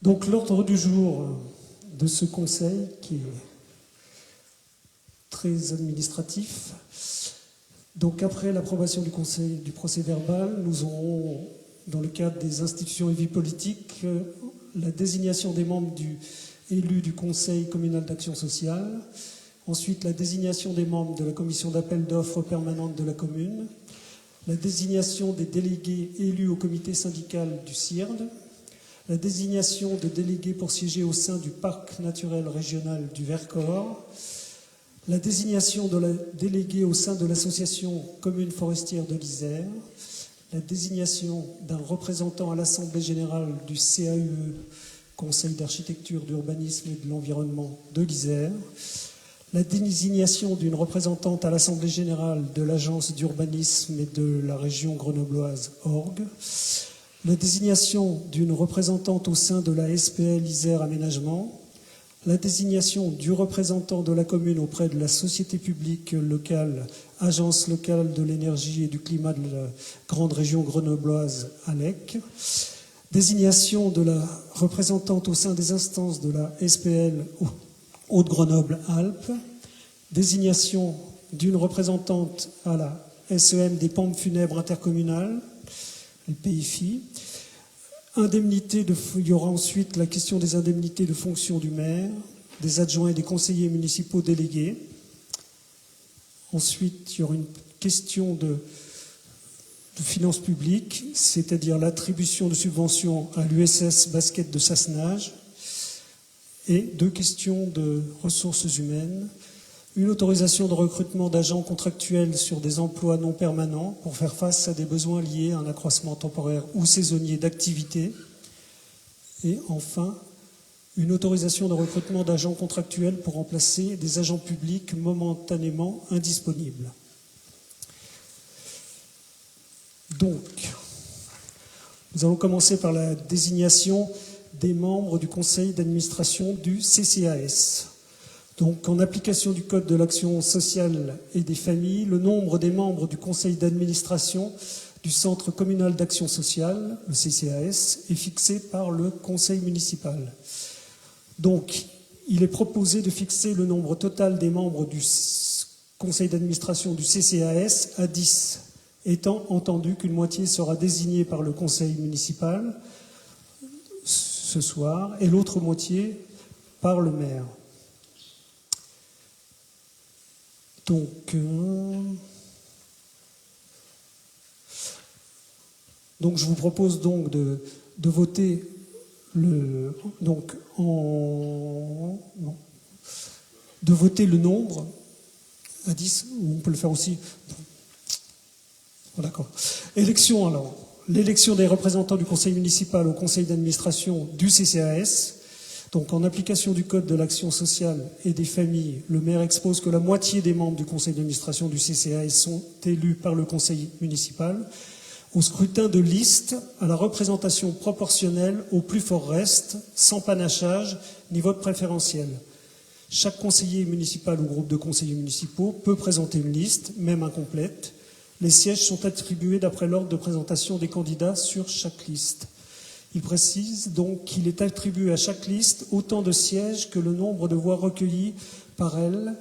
Donc l'ordre du jour de ce conseil, qui est très administratif, donc après l'approbation du conseil du procès verbal, nous aurons, dans le cadre des institutions et vie politique, la désignation des membres élus du conseil communal d'action sociale, ensuite la désignation des membres de la commission d'appel d'offres permanente de la commune, la désignation des délégués élus au comité syndical du CIRD, la désignation de délégués pour siéger au sein du parc naturel régional du Vercors, la désignation de la déléguée au sein de l'association commune forestière de l'Isère, la désignation d'un représentant à l'Assemblée générale du CAUE, Conseil d'architecture, d'urbanisme et de l'environnement de l'Isère, la désignation d'une représentante à l'Assemblée générale de l'Agence d'urbanisme et de la région grenobloise Orgue, la désignation d'une représentante au sein de la SPL Isère Aménagement, la désignation du représentant de la commune auprès de la société publique locale, Agence locale de l'énergie et du climat de la grande région grenobloise ALEC, désignation de la représentante au sein des instances de la SPL Haute-Grenoble-Alpes, désignation d'une représentante à la SEM des pompes funèbres intercommunales, le PFI. Il y aura ensuite la question des indemnités de fonction du maire, des adjoints et des conseillers municipaux délégués. Ensuite, il y aura une question de finances publiques, c'est-à-dire l'attribution de subventions à l'USS Basket de Sassenage, et 2 questions de ressources humaines, une autorisation de recrutement d'agents contractuels sur des emplois non permanents pour faire face à des besoins liés à un accroissement temporaire ou saisonnier d'activité, et enfin, une autorisation de recrutement d'agents contractuels pour remplacer des agents publics momentanément indisponibles. Donc, nous allons commencer par la désignation des membres du conseil d'administration du CCAS. Donc, en application du Code de l'action sociale et des familles, le nombre des membres du conseil d'administration du Centre communal d'action sociale, le CCAS, est fixé par le conseil municipal. Donc, il est proposé de fixer le nombre total des membres du conseil d'administration du CCAS à 10, étant entendu qu'une moitié sera désignée par le conseil municipal ce soir et l'autre moitié par le maire. Donc je vous propose donc de voter de voter le nombre à 10, ou on peut le faire aussi. Bon, d'accord. Élection alors. L'élection des représentants du conseil municipal au conseil d'administration du CCAS. Donc, en application du Code de l'action sociale et des familles, le maire expose que la moitié des membres du conseil d'administration du CCAS sont élus par le conseil municipal au scrutin de liste, à la représentation proportionnelle au plus fort reste, sans panachage ni vote préférentiel. Chaque conseiller municipal ou groupe de conseillers municipaux peut présenter une liste, même incomplète. Les sièges sont attribués d'après l'ordre de présentation des candidats sur chaque liste. Il précise donc qu'il est attribué à chaque liste autant de sièges que le nombre de voix recueillies par elle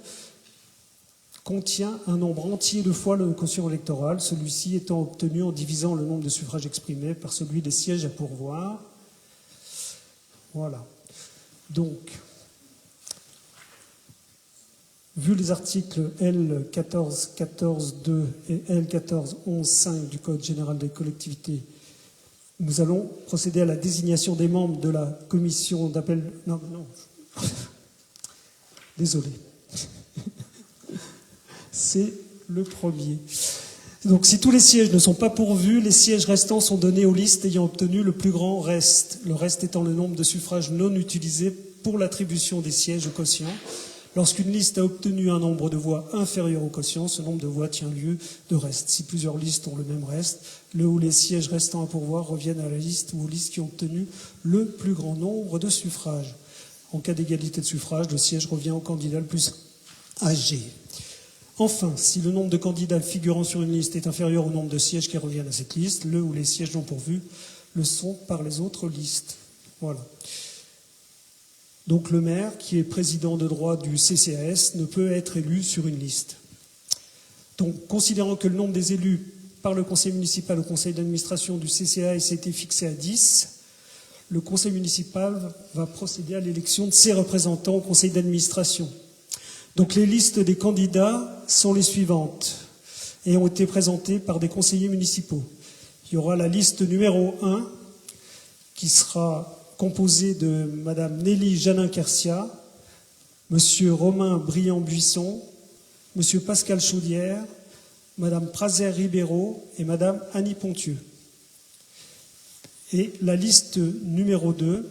contient un nombre entier de fois le quotient électoral, celui-ci étant obtenu en divisant le nombre de suffrages exprimés par celui des sièges à pourvoir. Voilà. Donc, vu les articles L 14.14.2 et L 14.11.5 du Code général des collectivités, nous allons procéder à la désignation des membres de la commission d'appel... Non. Désolé. C'est le premier. Donc, si tous les sièges ne sont pas pourvus, les sièges restants sont donnés aux listes ayant obtenu le plus grand reste. Le reste étant le nombre de suffrages non utilisés pour l'attribution des sièges au quotient. Lorsqu'une liste a obtenu un nombre de voix inférieur au quotient, ce nombre de voix tient lieu de reste. Si plusieurs listes ont le même reste, le ou les sièges restants à pourvoir reviennent à la liste ou aux listes qui ont obtenu le plus grand nombre de suffrages. En cas d'égalité de suffrages, le siège revient au candidat le plus âgé. Enfin, si le nombre de candidats figurant sur une liste est inférieur au nombre de sièges qui reviennent à cette liste, le ou les sièges non pourvus le sont par les autres listes. Voilà. Donc le maire, qui est président de droit du CCAS, ne peut être élu sur une liste. Donc, considérant que le nombre des élus par le conseil municipal au conseil d'administration du CCAS a été fixé à 10, le conseil municipal va procéder à l'élection de ses représentants au conseil d'administration. Donc les listes des candidats sont les suivantes et ont été présentées par des conseillers municipaux. Il y aura la liste numéro 1 qui sera composée de Madame Nelly Janin-Kersia, Monsieur Romain Briand-Buisson, Monsieur Pascal Chaudière, Madame Prazer Ribeiro et Madame Annie Pontieux. Et la liste numéro 2,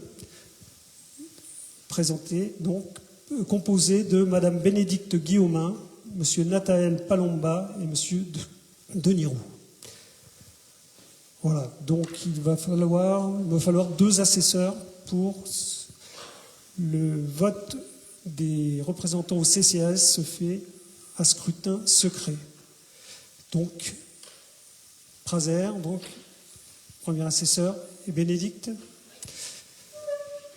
présentée, donc, composée de Madame Bénédicte Guillaumin, Monsieur Nathaël Palomba et Monsieur Denis Roux. Voilà, donc il va falloir 2 assesseurs pour le vote des représentants au CCAS se fait à scrutin secret. Donc, Prazer, donc, premier assesseur, et Bénédicte.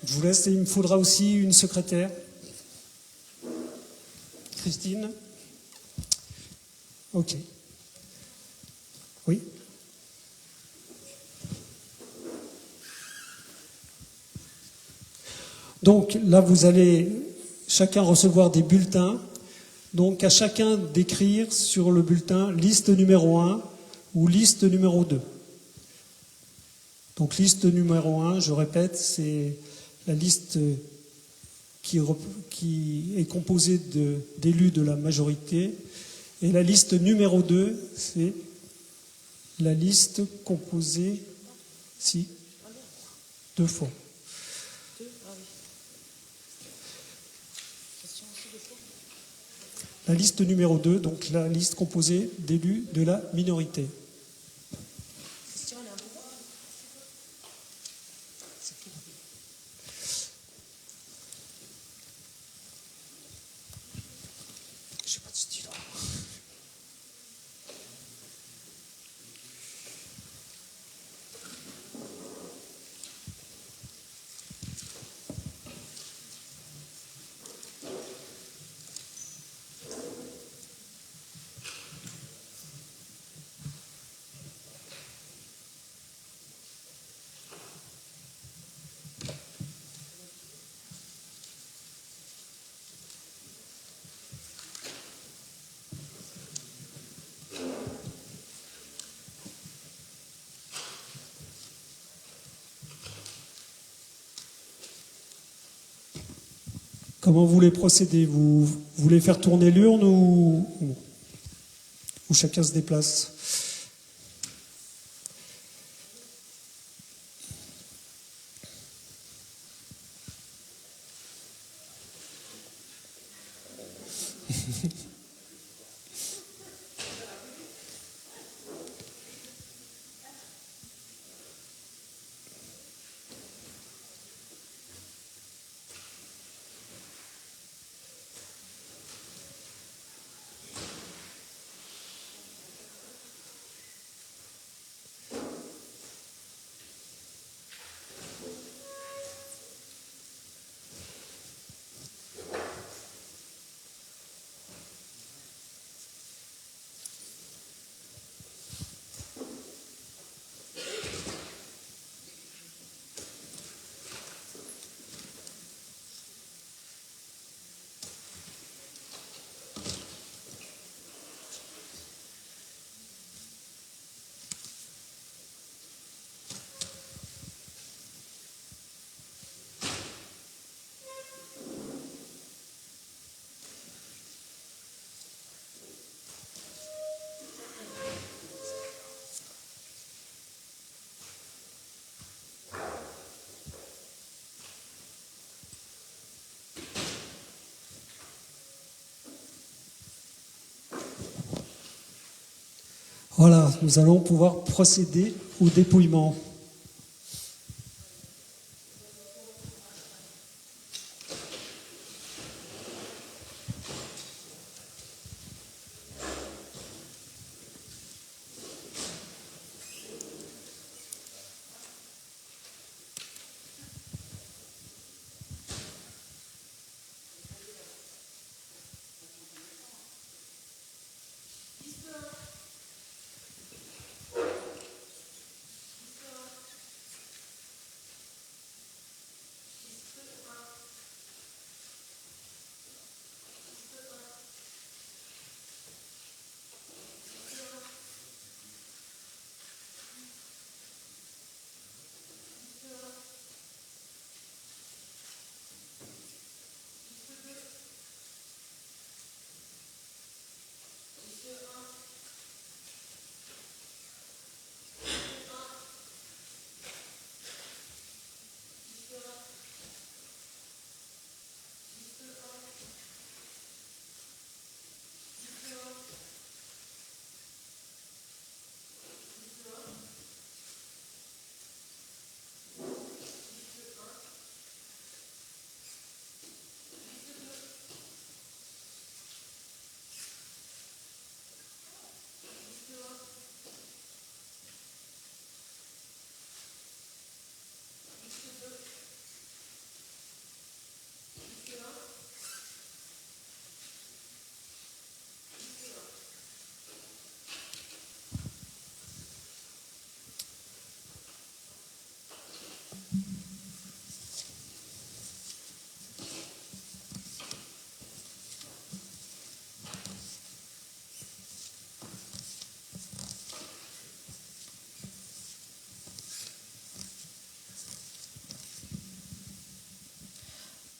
Je vous laisse, et il me faudra aussi une secrétaire. Christine. Ok. Oui. Donc là, vous allez chacun recevoir des bulletins. Donc à chacun d'écrire sur le bulletin liste numéro 1 ou liste numéro 2. Donc liste numéro 1, je répète, c'est la liste qui est composée d'élus de la majorité. Et la liste numéro 2, c'est la liste composée, 2 fois. La liste numéro 2, donc la liste composée d'élus de la minorité. Je n'ai pas de stylo. Comment vous voulez procéder? Vous voulez faire tourner l'urne ou chacun se déplace? Voilà, nous allons pouvoir procéder au dépouillement.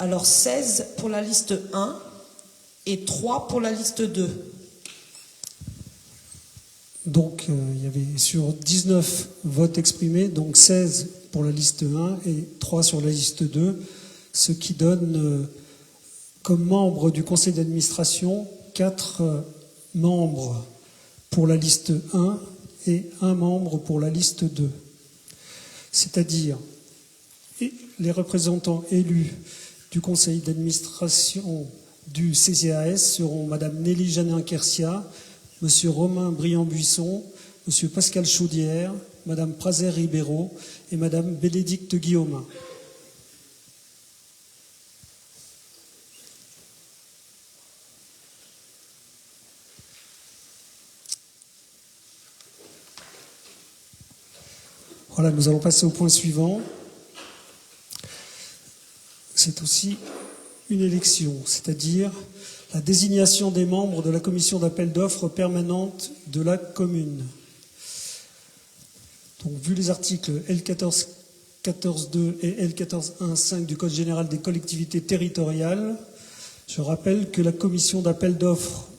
Alors 16 pour la liste 1 et 3 pour la liste 2. Donc il y avait sur 19 votes exprimés, donc 16 pour la liste 1 et 3 sur la liste 2, ce qui donne comme membres du conseil d'administration 4 membres pour la liste 1 et 1 membre pour la liste 2. C'est-à-dire les représentants élus du conseil d'administration du CCAS seront Madame Nelly Janin-Kersia, Monsieur Romain Briand-Buisson, Monsieur Pascal Chaudière, Madame Prazer-Ribeiro et Madame Bénédicte Guillaumin. Voilà, nous allons passer au point suivant. C'est aussi une élection, c'est-à-dire la désignation des membres de la commission d'appel d'offres permanente de la commune. Donc, vu les articles L14.14.2 et L14.1.5 du Code général des collectivités territoriales, je rappelle que la commission d'appel d'offres,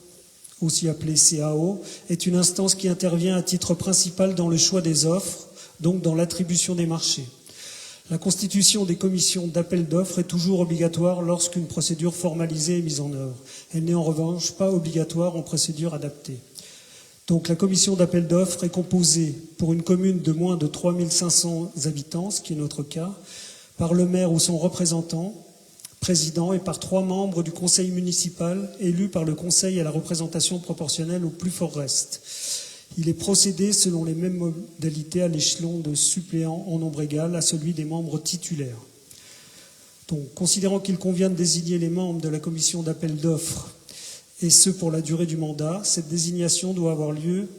aussi appelée CAO, est une instance qui intervient à titre principal dans le choix des offres, donc dans l'attribution des marchés. La constitution des commissions d'appel d'offres est toujours obligatoire lorsqu'une procédure formalisée est mise en œuvre. Elle n'est en revanche pas obligatoire en procédure adaptée. Donc la commission d'appel d'offres est composée, pour une commune de moins de 3500 habitants, ce qui est notre cas, par le maire ou son représentant, président, et par 3 membres du conseil municipal élus par le conseil à la représentation proportionnelle au plus fort reste. Il est procédé selon les mêmes modalités à l'échelon de suppléants en nombre égal à celui des membres titulaires. Donc, considérant qu'il convient de désigner les membres de la commission d'appel d'offres, et ce pour la durée du mandat, cette désignation doit avoir lieu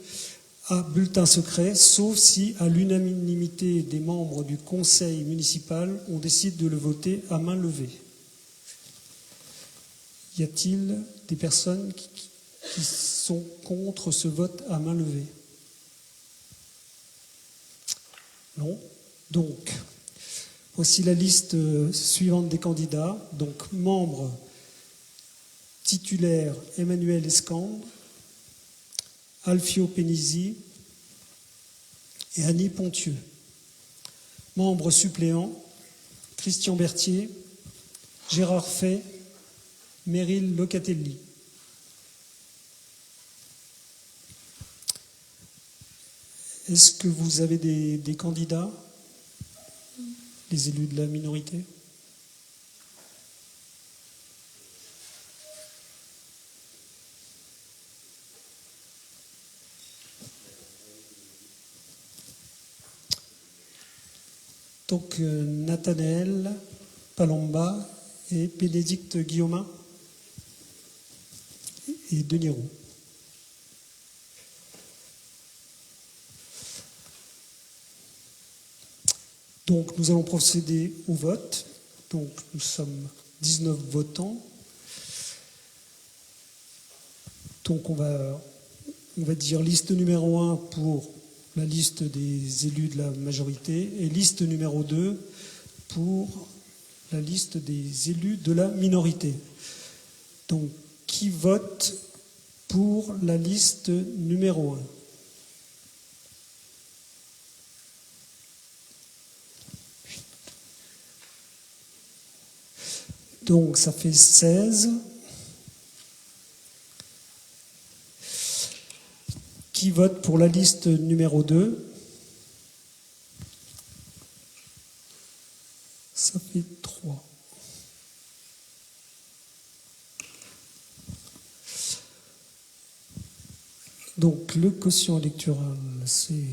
à bulletin secret, sauf si, à l'unanimité des membres du conseil municipal, on décide de le voter à main levée. Y a-t-il des personnes qui sont contre ce vote à main levée? Non. Donc, voici la liste suivante des candidats. Donc, membre titulaire Emmanuel Escandre, Alfio Penisi et Annie Pontieux. Membre suppléant Christian Berthier, Gérard Fay, Meryl Locatelli. Est-ce que vous avez des candidats, les élus de la minorité? Donc Nathanaël Palomba et Bénédicte Guillaumin et Denis Roux. Donc nous allons procéder au vote. Donc nous sommes 19 votants. Donc on va dire liste numéro 1 pour la liste des élus de la majorité et liste numéro 2 pour la liste des élus de la minorité. Donc qui vote pour la liste numéro 1? Donc ça fait 16. Qui vote pour la liste numéro 2? Ça fait 3. Donc le quotient électoral, c'est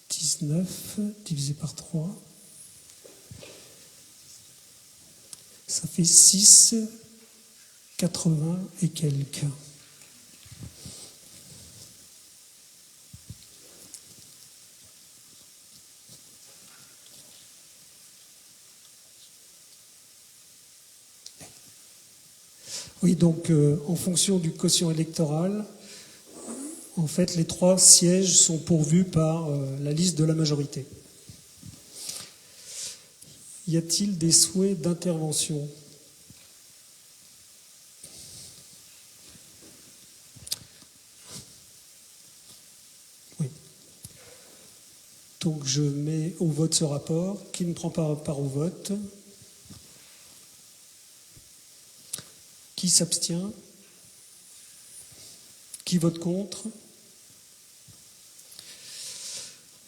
19 divisé par 3. Ça fait 6, 80 et quelques. Oui, donc en fonction du quotient électoral, en fait, les 3 sièges sont pourvus par la liste de la majorité. Y a-t-il des souhaits d'intervention ? Oui. Donc je mets au vote ce rapport. Qui ne prend pas part au vote ? Qui s'abstient ? Qui vote contre ?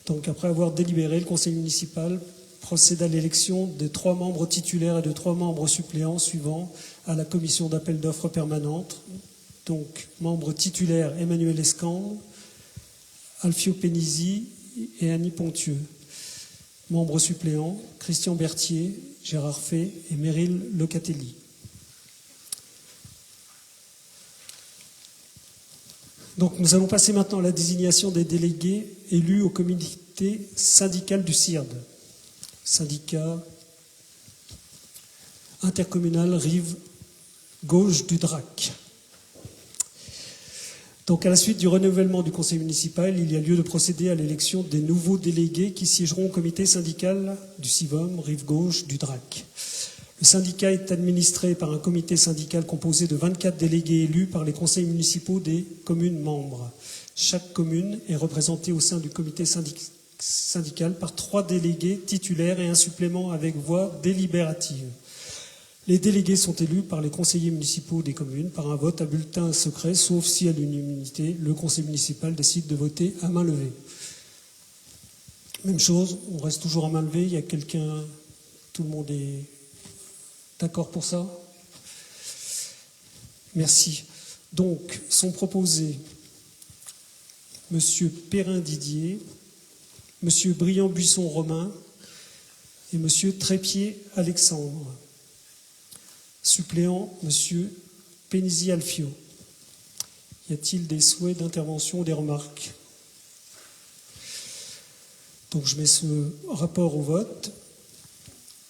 Donc après avoir délibéré, le conseil municipal procède à l'élection de 3 membres titulaires et de 3 membres suppléants suivants à la commission d'appel d'offres permanente. Donc membre titulaire Emmanuel Escande, Alfio Pénisi et Annie Ponthieu. Membres suppléants Christian Berthier, Gérard Fay et Meryl Locatelli. Donc nous allons passer maintenant à la désignation des délégués élus au comité syndical du CIRD, syndicat intercommunal rive gauche du DRAC. Donc à la suite du renouvellement du conseil municipal, il y a lieu de procéder à l'élection des nouveaux délégués qui siégeront au comité syndical du CIVOM, rive gauche du DRAC. Le syndicat est administré par un comité syndical composé de 24 délégués élus par les conseils municipaux des communes membres. Chaque commune est représentée au sein du comité syndical par 3 délégués titulaires et un supplément avec voix délibérative. Les délégués sont élus par les conseillers municipaux des communes par un vote à bulletin secret, sauf si à l'unanimité, le conseil municipal décide de voter à main levée. Même chose, on reste toujours à main levée, il y a quelqu'un, tout le monde est d'accord pour ça ? Merci. Donc, sont proposés M. Perrin Didier, M. Briand-Buisson Romain et M. Trépied Alexandre. Suppléant, M. Pénisi Alfio. Y a-t-il des souhaits d'intervention ou des remarques ? Donc, je mets ce rapport au vote.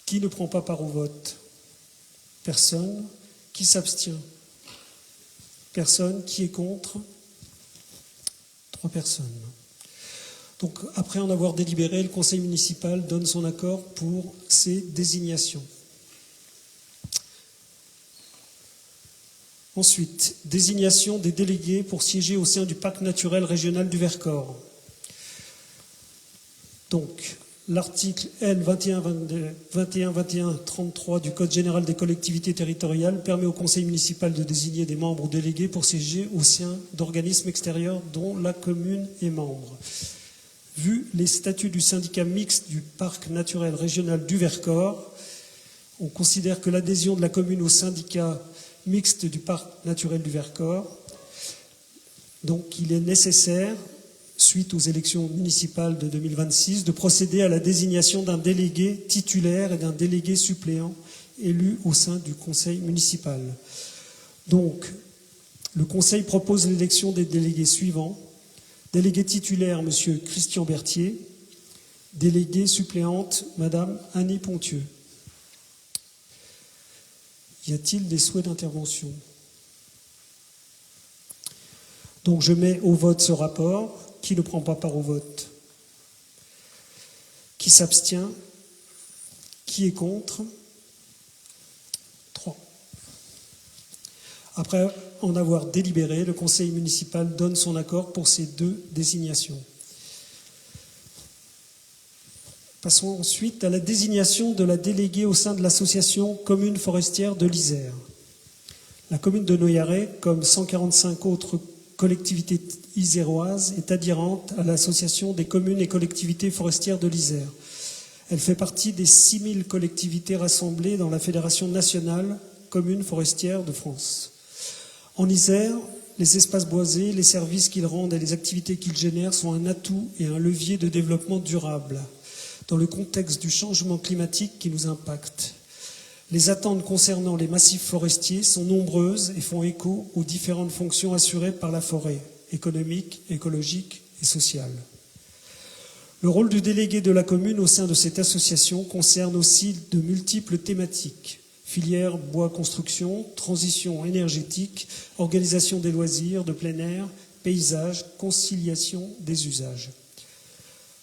Qui ne prend pas part au vote ? Personne. Qui s'abstient ? Personne. Qui est contre ? 3 personnes. Donc, après en avoir délibéré, le conseil municipal donne son accord pour ces désignations. Ensuite, désignation des délégués pour siéger au sein du parc naturel régional du Vercors. Donc, l'article L 21-21-33 du Code général des collectivités territoriales permet au conseil municipal de désigner des membres ou délégués pour siéger au sein d'organismes extérieurs dont la commune est membre. Vu les statuts du syndicat mixte du parc naturel régional du Vercors, on considère que l'adhésion de la commune au syndicat mixte du parc naturel du Vercors, donc il est nécessaire, suite aux élections municipales de 2026, de procéder à la désignation d'un délégué titulaire et d'un délégué suppléant élu au sein du conseil municipal. Donc, le conseil propose l'élection des délégués suivants. Délégué titulaire, M. Christian Berthier. Déléguée suppléante, Mme Annie Ponthieu. Y a-t-il des souhaits d'intervention ? Donc, je mets au vote ce rapport. Qui ne prend pas part au vote ? Qui s'abstient ? Qui est contre ? 3. Après en avoir délibéré, le conseil municipal donne son accord pour ces 2 désignations. Passons ensuite à la désignation de la déléguée au sein de l'association commune forestière de l'Isère. La commune de Noyaret, comme 145 autres collectivités iséroises, est adhérente à l'association des communes et collectivités forestières de l'Isère. Elle fait partie des 6000 collectivités rassemblées dans la Fédération nationale communes forestières de France. En Isère, les espaces boisés, les services qu'ils rendent et les activités qu'ils génèrent sont un atout et un levier de développement durable dans le contexte du changement climatique qui nous impacte. Les attentes concernant les massifs forestiers sont nombreuses et font écho aux différentes fonctions assurées par la forêt, économique, écologique et sociale. Le rôle du délégué de la commune au sein de cette association concerne aussi de multiples thématiques. Filière bois-construction, transition énergétique, organisation des loisirs de plein air, paysage, conciliation des usages.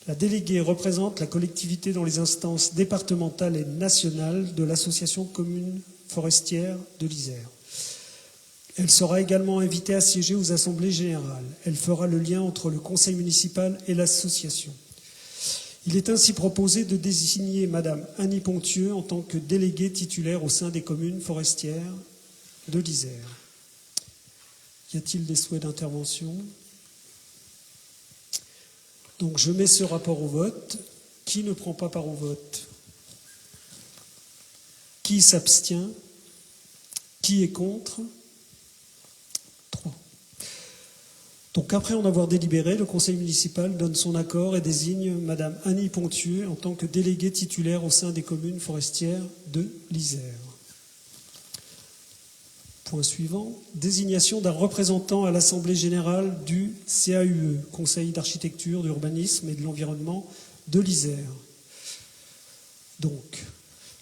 La déléguée représente la collectivité dans les instances départementales et nationales de l'association commune forestière de l'Isère. Elle sera également invitée à siéger aux assemblées générales. Elle fera le lien entre le conseil municipal et l'association. Il est ainsi proposé de désigner Madame Annie Ponthieu en tant que déléguée titulaire au sein des communes forestières de l'Isère. Y a-t-il des souhaits d'intervention ? Donc je mets ce rapport au vote. Qui ne prend pas part au vote ? Qui s'abstient ? Qui est contre ? 3. Donc après en avoir délibéré, le conseil municipal donne son accord et désigne Madame Annie Ponthieu en tant que déléguée titulaire au sein des communes forestières de l'Isère. Point suivant, désignation d'un représentant à l'Assemblée générale du CAUE, Conseil d'architecture, d'urbanisme et de l'environnement de l'Isère. Donc,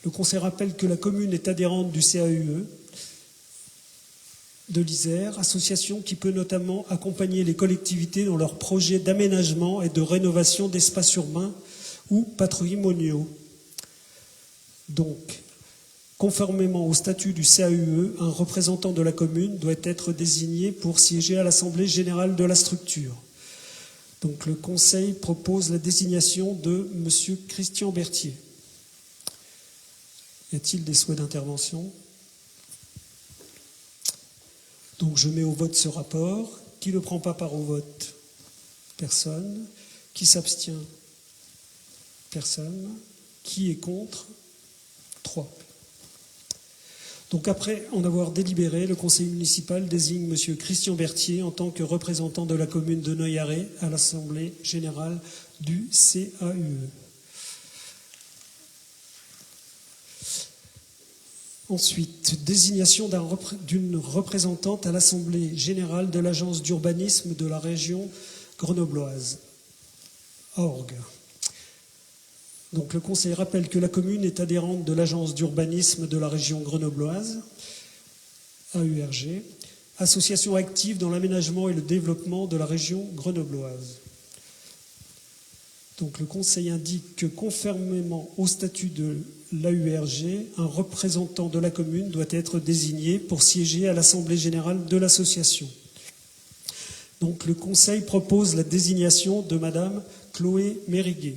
le conseil rappelle que la commune est adhérente du CAUE de l'Isère, association qui peut notamment accompagner les collectivités dans leurs projets d'aménagement et de rénovation d'espaces urbains ou patrimoniaux. Donc, conformément au statut du CAUE, un représentant de la commune doit être désigné pour siéger à l'Assemblée générale de la structure. Donc le Conseil propose la désignation de M. Christian Berthier. Y a-t-il des souhaits d'intervention ? Donc je mets au vote ce rapport. Qui ne prend pas part au vote ? Personne. Qui s'abstient ? Personne. Qui est contre ? 3. Donc après en avoir délibéré, le conseil municipal désigne M. Christian Berthier en tant que représentant de la commune de Noyaret à l'Assemblée générale du CAUE. Ensuite, désignation d'une représentante à l'Assemblée générale de l'Agence d'urbanisme de la région grenobloise, ORG. Donc le conseil rappelle que la commune est adhérente de l'Agence d'urbanisme de la région grenobloise, AURG, association active dans l'aménagement et le développement de la région grenobloise. Donc le conseil indique que conformément au statut de l'AURG, un représentant de la commune doit être désigné pour siéger à l'Assemblée générale de l'association. Donc le conseil propose la désignation de Madame Chloé Mériguet.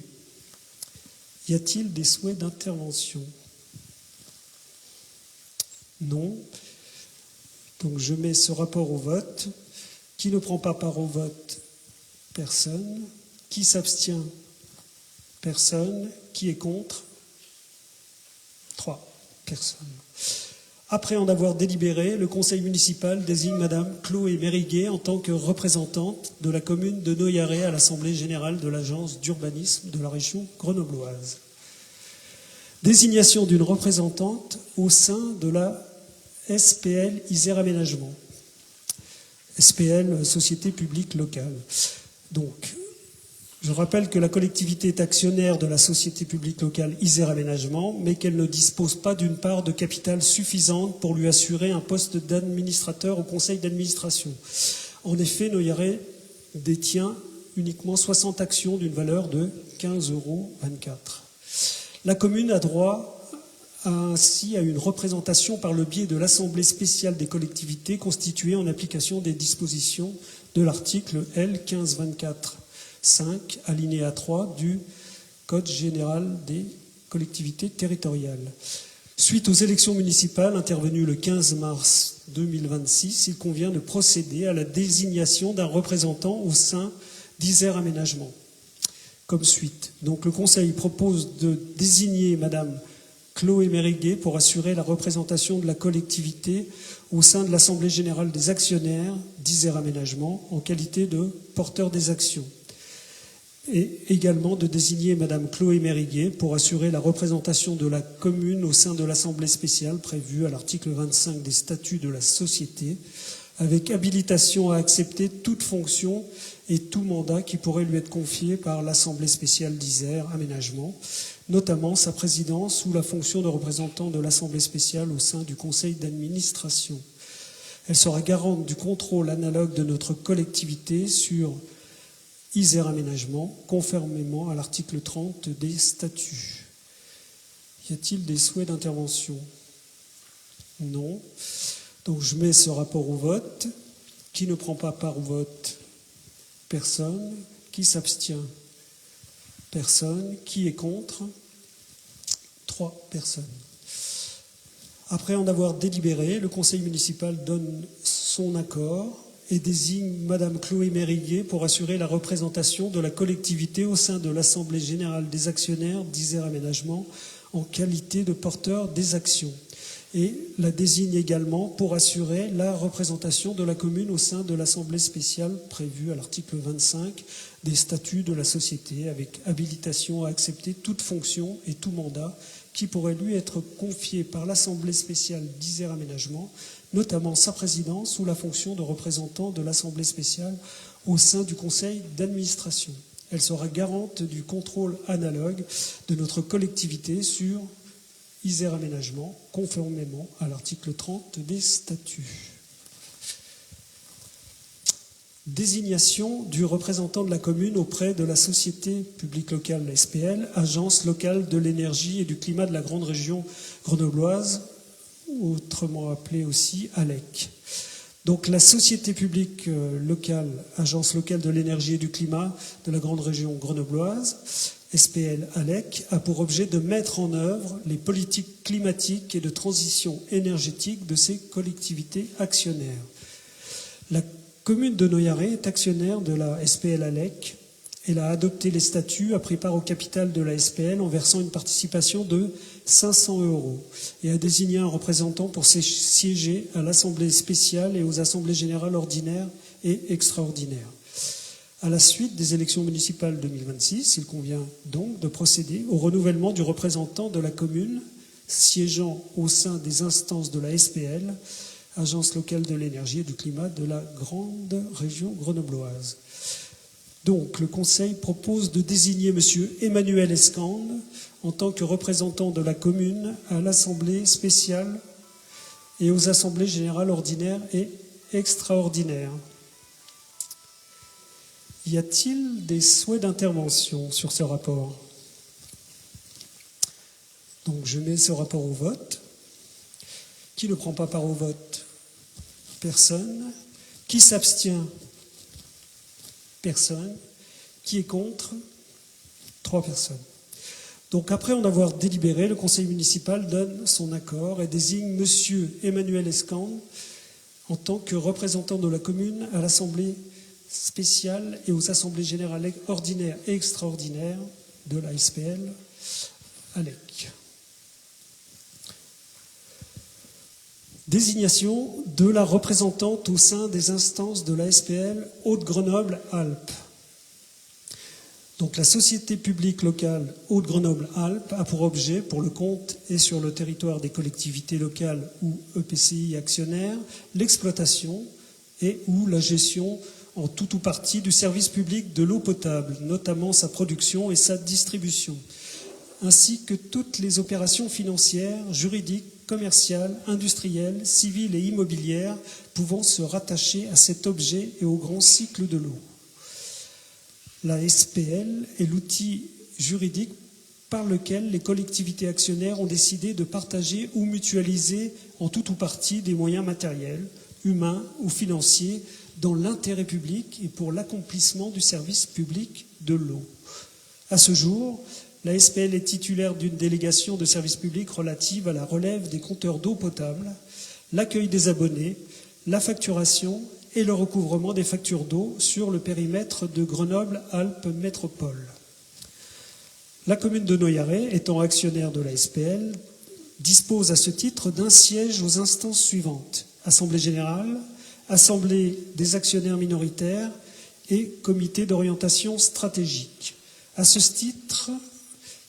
Y a-t-il des souhaits d'intervention ? Non. Donc je mets ce rapport au vote. Qui ne prend pas part au vote ? Personne. Qui s'abstient ? Personne. Qui est contre ? 3. Personne. Après en avoir délibéré, le conseil municipal désigne Madame Chloé Mériguet en tant que représentante de la commune de Noyaret à l'Assemblée générale de l'Agence d'urbanisme de la région grenobloise. Désignation d'une représentante au sein de la SPL Isère Aménagement. SPL, Société publique locale. Donc, je rappelle que la collectivité est actionnaire de la Société publique locale Isère Aménagement, mais qu'elle ne dispose pas d'une part de capital suffisante pour lui assurer un poste d'administrateur au conseil d'administration. En effet, Noyaret détient uniquement 60 actions d'une valeur de 15,24 €. La commune a droit ainsi à une représentation par le biais de l'Assemblée spéciale des collectivités constituée en application des dispositions de l'article L 1524-5, alinéa 3 du Code général des collectivités territoriales. Suite aux élections municipales intervenues le 15 mars 2026, il convient de procéder à la désignation d'un représentant au sein d'Isère Aménagement. Comme suite. Donc le Conseil propose de désigner Madame Chloé Mériguet pour assurer la représentation de la collectivité au sein de l'Assemblée générale des actionnaires d'Isère Aménagement en qualité de porteur des actions. Et également de désigner Madame Chloé Mériguet pour assurer la représentation de la commune au sein de l'Assemblée spéciale prévue à l'article 25 des statuts de la société, avec habilitation à accepter toute fonction et tout mandat qui pourrait lui être confié par l'Assemblée spéciale d'Isère Aménagement, notamment sa présidence ou la fonction de représentant de l'Assemblée spéciale au sein du conseil d'administration. Elle sera garante du contrôle analogue de notre collectivité sur Isère Aménagement, conformément à l'article 30 des statuts. Y a-t-il des souhaits d'intervention? Non. Donc je mets ce rapport au vote. Qui ne prend pas part au vote? Personne. Qui s'abstient? Personne. Qui est contre? 3 personnes. Après en avoir délibéré, le conseil municipal donne son accord et désigne Madame Chloé Mériguier pour assurer la représentation de la collectivité au sein de l'Assemblée générale des actionnaires d'Isère Aménagement en qualité de porteur des actions. Et la désigne également pour assurer la représentation de la commune au sein de l'Assemblée spéciale prévue à l'article 25 des statuts de la société, avec habilitation à accepter toute fonction et tout mandat qui pourrait lui être confié par l'Assemblée spéciale d'Isère Aménagement, notamment sa présidence ou la fonction de représentant de l'Assemblée spéciale au sein du conseil d'administration. Elle sera garante du contrôle analogue de notre collectivité sur Isère Aménagement, conformément à l'article 30 des statuts. Désignation du représentant de la commune auprès de la société publique locale, la SPL, agence locale de l'énergie et du climat de la grande région grenobloise, autrement appelée aussi ALEC. Donc la société publique locale, agence locale de l'énergie et du climat de la grande région grenobloise, SPL ALEC, a pour objet de mettre en œuvre les politiques climatiques et de transition énergétique de ses collectivités actionnaires. La commune de Noyaret est actionnaire de la SPL ALEC. Elle a adopté les statuts, a pris part au capital de la SPL en versant une participation de 500 € et a désigné un représentant pour siéger à l'Assemblée spéciale et aux Assemblées générales ordinaires et extraordinaires. À la suite des élections municipales 2026, il convient donc de procéder au renouvellement du représentant de la commune siégeant au sein des instances de la SPL, Agence locale de l'énergie et du climat de la grande région grenobloise. Donc, le Conseil propose de désigner M. Emmanuel Escande en tant que représentant de la commune à l'Assemblée spéciale et aux Assemblées générales ordinaires et extraordinaires. Y a-t-il des souhaits d'intervention sur ce rapport? Donc, je mets ce rapport au vote. Qui ne prend pas part au vote? Personne. Qui s'abstient? Personne. Qui est contre? 3 personnes. Donc après en avoir délibéré, le conseil municipal donne son accord et désigne M. Emmanuel Escande en tant que représentant de la commune à l'Assemblée spéciale et aux Assemblées générales ordinaires et extraordinaires de la SPL ALEC. Désignation de la représentante au sein des instances de la SPL Haute-Grenoble-Alpes. Donc la société publique locale Haute-Grenoble-Alpes a pour objet, pour le compte et sur le territoire des collectivités locales ou EPCI actionnaires, l'exploitation et ou la gestion en tout ou partie du service public de l'eau potable, notamment sa production et sa distribution, ainsi que toutes les opérations financières, juridiques, commerciales, industrielles, civiles et immobilières pouvant se rattacher à cet objet et au grand cycle de l'eau. La SPL est l'outil juridique par lequel les collectivités actionnaires ont décidé de partager ou mutualiser en tout ou partie des moyens matériels, humains ou financiers dans l'intérêt public et pour l'accomplissement du service public de l'eau. À ce jour, la SPL est titulaire d'une délégation de service public relative à la relève des compteurs d'eau potable, l'accueil des abonnés, la facturation et le recouvrement des factures d'eau sur le périmètre de Grenoble-Alpes Métropole. La commune de Noyaret, étant actionnaire de la SPL, dispose à ce titre d'un siège aux instances suivantes: Assemblée générale, Assemblée des actionnaires minoritaires et Comité d'orientation stratégique. À ce titre,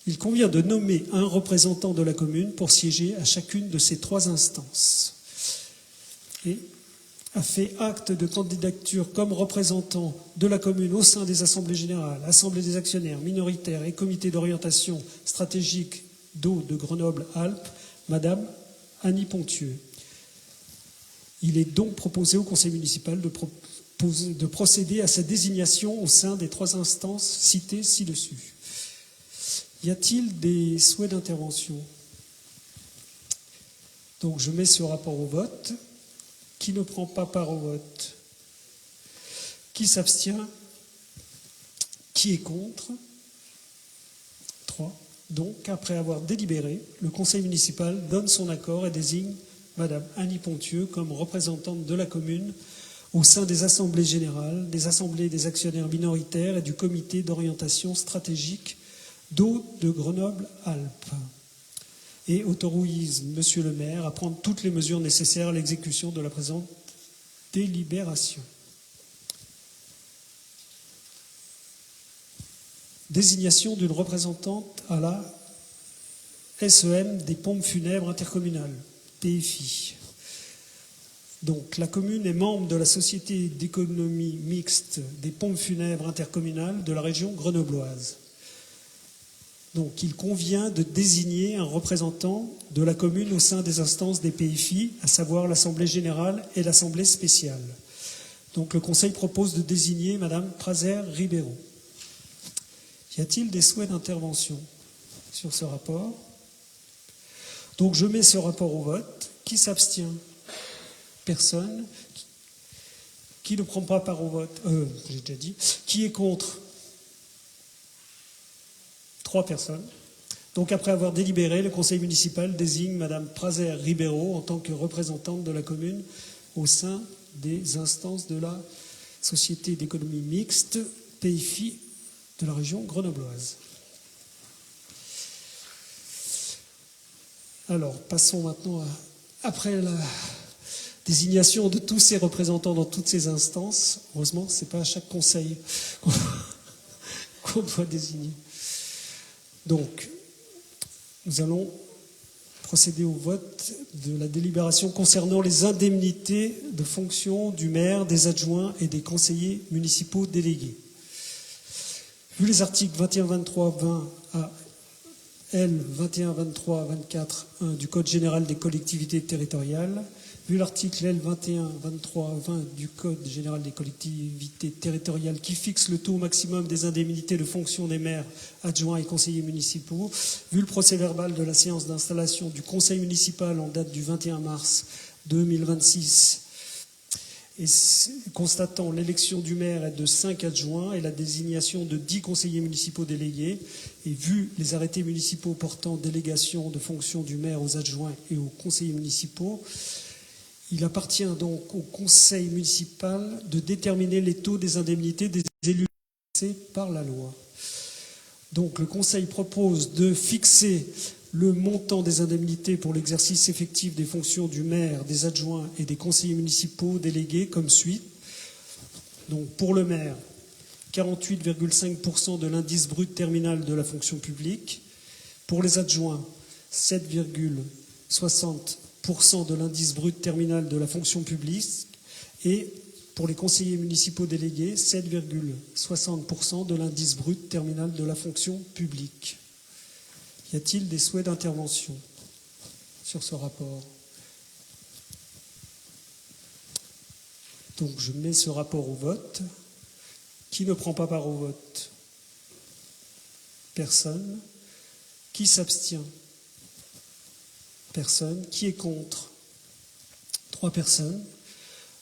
il convient de nommer un représentant de la commune pour siéger à chacune de ces 3 instances. Et a fait acte de candidature comme représentant de la commune au sein des assemblées générales, assemblée des actionnaires minoritaires et comité d'orientation stratégique d'eau de Grenoble-Alpes, Madame Annie Pontieux. Il est donc proposé au conseil municipal de procéder à sa désignation au sein des 3 instances citées ci-dessus. Y a-t-il des souhaits d'intervention? Donc je mets ce rapport au vote. Qui ne prend pas part au vote? Qui s'abstient? Qui est contre? 3. Donc, après avoir délibéré, le conseil municipal donne son accord et désigne Madame Annie Pontieux comme représentante de la commune au sein des assemblées générales, des assemblées des actionnaires minoritaires et du comité d'orientation stratégique d'eau de Grenoble-Alpes. Et autorise Monsieur le maire à prendre toutes les mesures nécessaires à l'exécution de la présente délibération. Désignation d'une représentante à la SEM des pompes funèbres intercommunales, PFI. Donc, la commune est membre de la Société d'économie mixte des pompes funèbres intercommunales de la région grenobloise. Donc, il convient de désigner un représentant de la commune au sein des instances des PFI, à savoir l'Assemblée générale et l'Assemblée spéciale. Donc, le Conseil propose de désigner Madame Prazer-Ribeiro. Y a-t-il des souhaits d'intervention sur ce rapport? Donc je mets ce rapport au vote. Qui s'abstient? Personne. Qui ne prend pas part au vote? J'ai déjà dit. Qui est contre? 3 personnes. Donc après avoir délibéré, le conseil municipal désigne Madame Prazer-Ribeiro en tant que représentante de la commune au sein des instances de la Société d'économie mixte, PFI, de la région grenobloise. Alors, passons maintenant après la désignation de tous ces représentants dans toutes ces instances. Heureusement, ce n'est pas à chaque conseil qu'on doit désigner. Donc, nous allons procéder au vote de la délibération concernant les indemnités de fonction du maire, des adjoints et des conseillers municipaux délégués. Vu les articles 21, 23, 20 à L 21, 23, 24, 1 du Code général des collectivités territoriales, vu l'article L 21, 23, 20 du Code général des collectivités territoriales qui fixe le taux maximum des indemnités de fonction des maires, adjoints et conseillers municipaux, vu le procès-verbal de la séance d'installation du conseil municipal en date du 21 mars 2026, et constatant l'élection du maire et de 5 adjoints et la désignation de 10 conseillers municipaux délégués, et vu les arrêtés municipaux portant délégation de fonction du maire aux adjoints et aux conseillers municipaux, il appartient donc au conseil municipal de déterminer les taux des indemnités des élus fixés par la loi. Donc le conseil propose de fixer le montant des indemnités pour l'exercice effectif des fonctions du maire, des adjoints et des conseillers municipaux délégués comme suit. Donc pour le maire, 48,5% de l'indice brut terminal de la fonction publique. Pour les adjoints, 7,60% de l'indice brut terminal de la fonction publique. Et pour les conseillers municipaux délégués, 7,60% de l'indice brut terminal de la fonction publique. Y a-t-il des souhaits d'intervention sur ce rapport? Donc je mets ce rapport au vote. Qui ne prend pas part au vote? Personne. Qui s'abstient? Personne. Qui est contre? 3 personnes.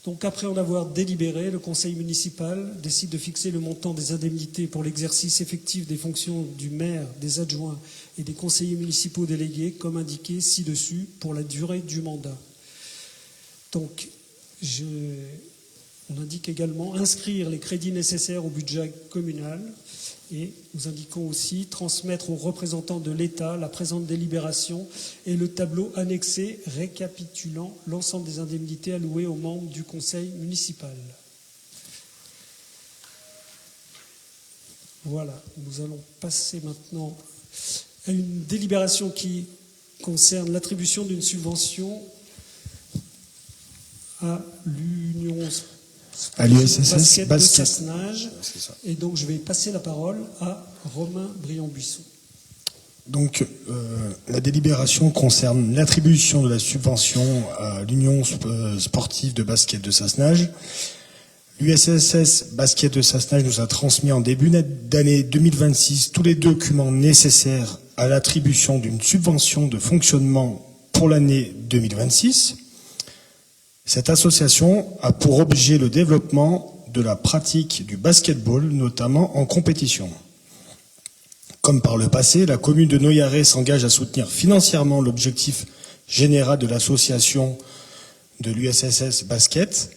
Donc après en avoir délibéré, le conseil municipal décide de fixer le montant des indemnités pour l'exercice effectif des fonctions du maire, des adjoints et des conseillers municipaux délégués, comme indiqué ci-dessus, pour la durée du mandat. Donc, on indique également inscrire les crédits nécessaires au budget communal et nous indiquons aussi transmettre aux représentants de l'État la présente délibération et le tableau annexé récapitulant l'ensemble des indemnités allouées aux membres du conseil municipal. Voilà, nous allons passer maintenant à une délibération qui concerne l'attribution d'une subvention à l'Union à l'USSS Basket de Sassenage. Et donc je vais passer la parole à Romain Briand-Buisson. Donc la délibération concerne l'attribution de la subvention à l'Union sportive de basket de Sassenage. L'USSS Basket de Sassenage nous a transmis en début d'année 2026 tous les documents nécessaires à l'attribution d'une subvention de fonctionnement pour l'année 2026. Cette association a pour objet le développement de la pratique du basketball, notamment en compétition. Comme par le passé, la commune de Noyaret s'engage à soutenir financièrement l'objectif général de l'association de l'USSS Basket.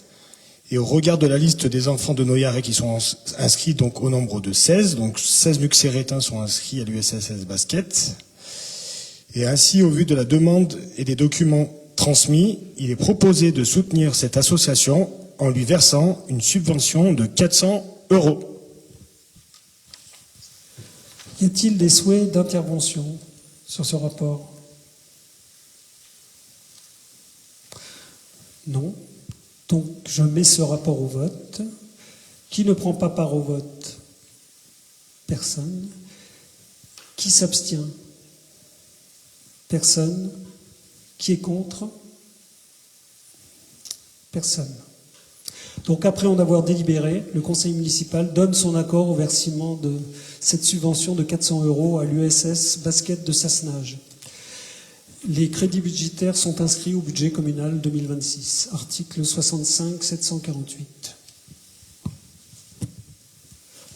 Et au regard de la liste des enfants de Noyaret qui sont inscrits donc au nombre de 16, donc 16 Nuxérétains sont inscrits à l'USSS Basket. Et ainsi, au vu de la demande et des documents transmis, il est proposé de soutenir cette association en lui versant une subvention de 400 €. Y a-t-il des souhaits d'intervention sur ce rapport? Non. Donc, je mets ce rapport au vote. Qui ne prend pas part au vote? Personne. Qui s'abstient? Personne. Qui est contre? Personne. Donc, après en avoir délibéré, le conseil municipal donne son accord au versement de cette subvention de 400 € à l'USS Basket de Sassenage. Les crédits budgétaires sont inscrits au budget communal 2026, article 65 748.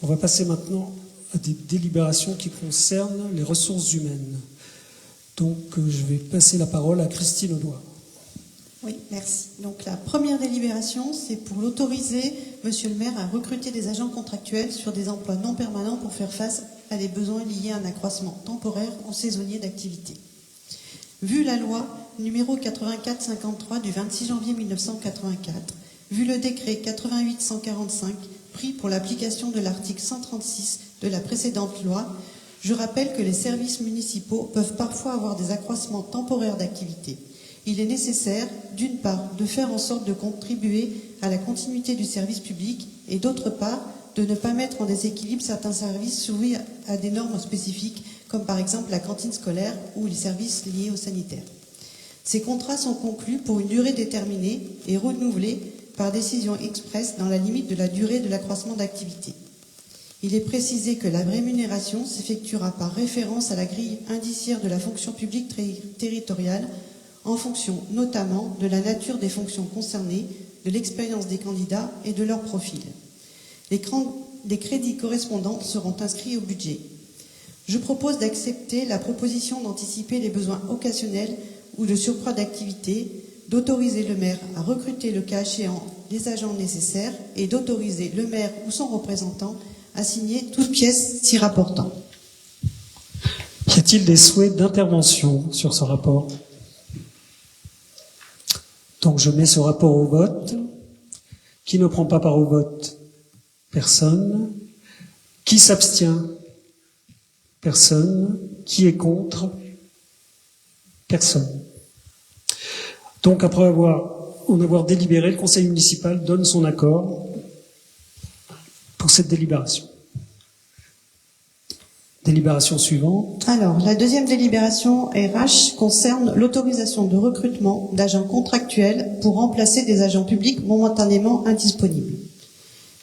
On va passer maintenant à des délibérations qui concernent les ressources humaines. Donc, je vais passer la parole à Christine Audoin. Oui, merci. Donc la première délibération, c'est pour l'autoriser, Monsieur le maire, à recruter des agents contractuels sur des emplois non permanents pour faire face à des besoins liés à un accroissement temporaire en saisonnier d'activité. Vu la loi numéro 84-53 du 26 janvier 1984, vu le décret 88-145 pris pour l'application de l'article 136 de la précédente loi, je rappelle que les services municipaux peuvent parfois avoir des accroissements temporaires d'activité. Il est nécessaire, d'une part, de faire en sorte de contribuer à la continuité du service public et d'autre part, de ne pas mettre en déséquilibre certains services soumis à des normes spécifiques, comme par exemple la cantine scolaire ou les services liés au sanitaire. Ces contrats sont conclus pour une durée déterminée et renouvelés par décision expresse dans la limite de la durée de l'accroissement d'activité. Il est précisé que la rémunération s'effectuera par référence à la grille indiciaire de la fonction publique territoriale en fonction notamment de la nature des fonctions concernées, de l'expérience des candidats et de leur profil. Les crédits correspondants seront inscrits au budget. Je propose d'accepter la proposition d'anticiper les besoins occasionnels ou de surcroît d'activité, d'autoriser le maire à recruter le cas échéant les agents nécessaires et d'autoriser le maire ou son représentant à signer toute pièce s'y rapportant. Y a-t-il des souhaits d'intervention sur ce rapport? Donc je mets ce rapport au vote. Qui ne prend pas part au vote? Personne. Qui s'abstient? Personne. Qui est contre? Personne. Donc après en avoir délibéré, le conseil municipal donne son accord pour cette délibération. Délibération suivante. Alors, la deuxième délibération RH concerne l'autorisation de recrutement d'agents contractuels pour remplacer des agents publics momentanément indisponibles.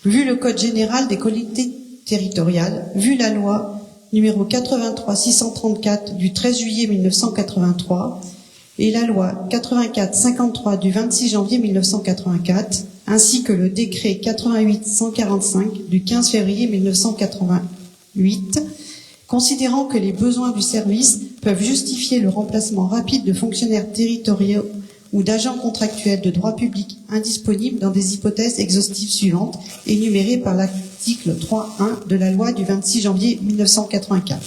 Vu le Code général des collectivités territoriales, vu la loi numéro 83-634 du 13 juillet 1983 et la loi 84-53 du 26 janvier 1984, ainsi que le décret 88-145 du 15 février 1988, considérant que les besoins du service peuvent justifier le remplacement rapide de fonctionnaires territoriaux ou d'agents contractuels de droit public indisponibles dans des hypothèses exhaustives suivantes, énumérées par l'article 3.1 de la loi du 26 janvier 1984.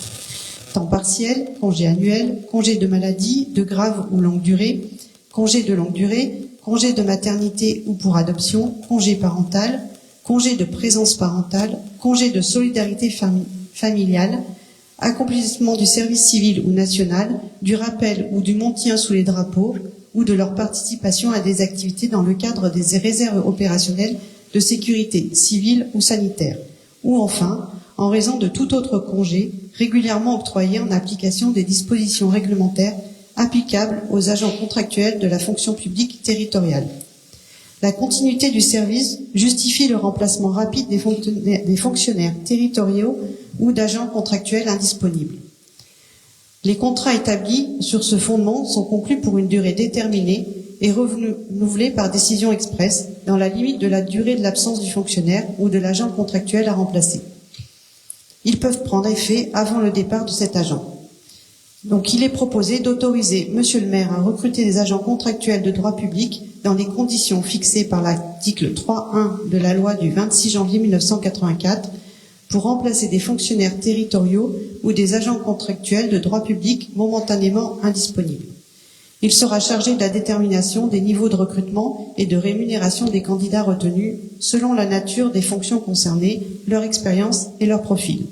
Temps partiel, congé annuel, congé de maladie, de grave ou longue durée, congé de longue durée, congé de maternité ou pour adoption, congé parental, congé de présence parentale, congé de solidarité familiale, accomplissement du service civil ou national, du rappel ou du maintien sous les drapeaux, ou de leur participation à des activités dans le cadre des réserves opérationnelles de sécurité civile ou sanitaire, ou enfin, en raison de tout autre congé régulièrement octroyé en application des dispositions réglementaires applicables aux agents contractuels de la fonction publique territoriale. La continuité du service justifie le remplacement rapide des fonctionnaires territoriaux ou d'agents contractuels indisponibles. Les contrats établis sur ce fondement sont conclus pour une durée déterminée et renouvelés par décision expresse dans la limite de la durée de l'absence du fonctionnaire ou de l'agent contractuel à remplacer. Ils peuvent prendre effet avant le départ de cet agent. Donc il est proposé d'autoriser Monsieur le maire à recruter des agents contractuels de droit public dans les conditions fixées par l'article 3.1 de la loi du 26 janvier 1984 pour remplacer des fonctionnaires territoriaux ou des agents contractuels de droit public momentanément indisponibles. Il sera chargé de la détermination des niveaux de recrutement et de rémunération des candidats retenus selon la nature des fonctions concernées, leur expérience et leur profil.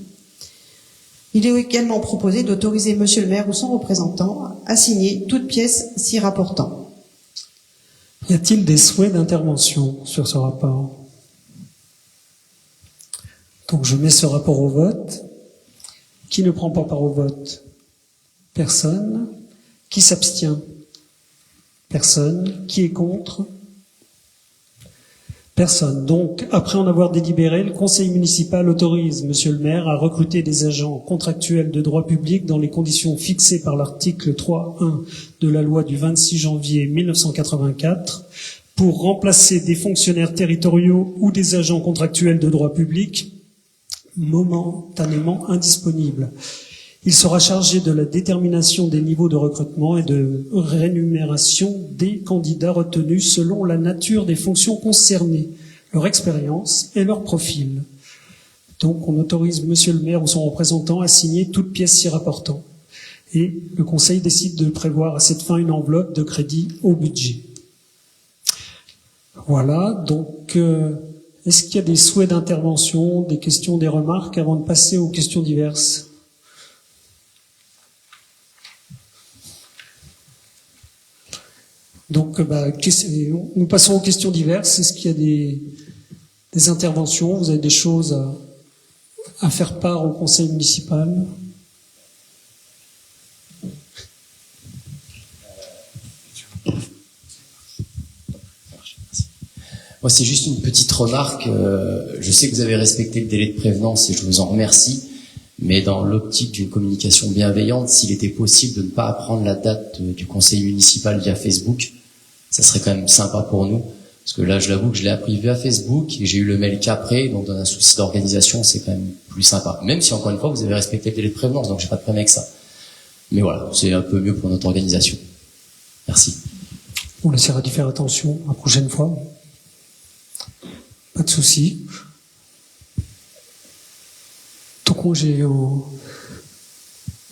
Il est également proposé d'autoriser Monsieur le maire ou son représentant à signer toute pièce s'y rapportant. Y a-t-il des souhaits d'intervention sur ce rapport? Donc je mets ce rapport au vote. Qui ne prend pas part au vote? Personne. Qui s'abstient? Personne. Qui est contre? Personne. Donc, après en avoir délibéré, le conseil municipal autorise Monsieur le maire à recruter des agents contractuels de droit public dans les conditions fixées par l'article 3.1 de la loi du 26 janvier 1984 pour remplacer des fonctionnaires territoriaux ou des agents contractuels de droit public momentanément indisponibles. Il sera chargé de la détermination des niveaux de recrutement et de rémunération des candidats retenus selon la nature des fonctions concernées, leur expérience et leur profil. Donc on autorise Monsieur le maire ou son représentant à signer toute pièce s'y rapportant. Et le conseil décide de prévoir à cette fin une enveloppe de crédit au budget. Voilà, donc est-ce qu'il y a des souhaits d'intervention, des questions, des remarques avant de passer aux questions diverses ? Donc, nous passons aux questions diverses. Est-ce qu'il y a des interventions? Vous avez des choses à faire part au conseil municipal? Moi, c'est juste une petite remarque. Je sais que vous avez respecté le délai de prévenance et je vous en remercie. Mais dans l'optique d'une communication bienveillante, s'il était possible de ne pas apprendre la date du conseil municipal via Facebook, ça serait quand même sympa pour nous. Parce que là, je l'avoue que je l'ai appris via Facebook et j'ai eu le mail qu'après. Donc, dans un souci d'organisation, c'est quand même plus sympa. Même si, encore une fois, vous avez respecté le délai de prévenance, donc j'ai pas de problème avec ça. Mais voilà, c'est un peu mieux pour notre organisation. Merci. On essaiera d'y faire attention la prochaine fois. Pas de souci. Donc,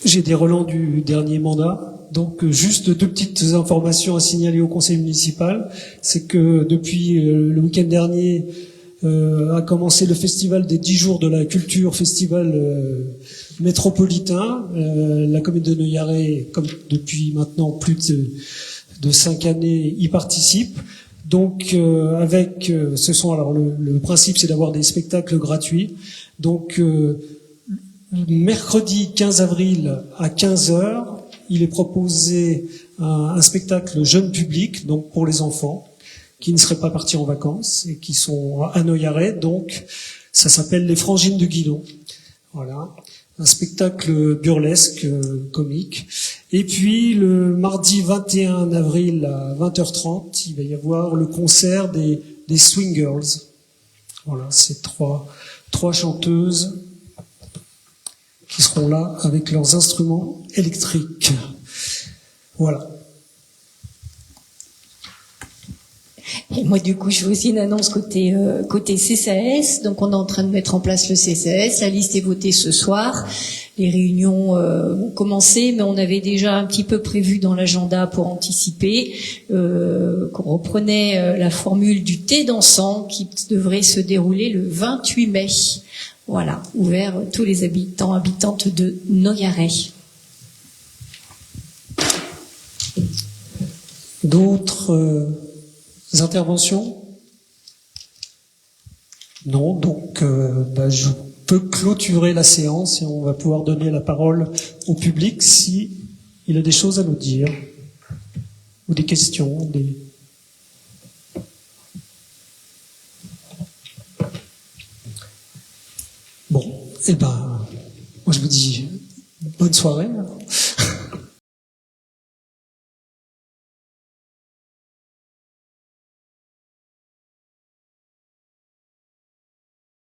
j'ai des relents du dernier mandat. Donc, juste deux petites informations à signaler au conseil municipal. C'est que depuis le week-end dernier a commencé le festival des 10 jours de la culture, festival métropolitain. La commune de Neuillarret, comme depuis maintenant plus de 5 années, y participe. Donc, le principe, c'est d'avoir des spectacles gratuits. Donc, mercredi 15 avril à 15h, il est proposé un spectacle jeune public, donc pour les enfants, qui ne seraient pas partis en vacances et qui sont à Neuillarret. Donc, ça s'appelle Les Frangines de Guidon. Voilà. Un spectacle burlesque, comique. Et puis, le mardi 21 avril à 20h30, il va y avoir le concert des Swing Girls. Voilà, c'est trois chanteuses qui seront là avec leurs instruments électriques. Voilà. Et moi, du coup, je fais aussi une annonce côté CCAS. Donc, on est en train de mettre en place le CCAS. La liste est votée ce soir. Les réunions ont commencé, mais on avait déjà un petit peu prévu dans l'agenda pour anticiper qu'on reprenait la formule du thé dansant qui devrait se dérouler le 28 mai. Voilà, ouvert à tous les habitantes de Neuillarret. D'autres interventions? Non, donc je peux clôturer la séance et on va pouvoir donner la parole au public si il a des choses à nous dire ou des questions. Eh ben, moi je vous dis bonne soirée.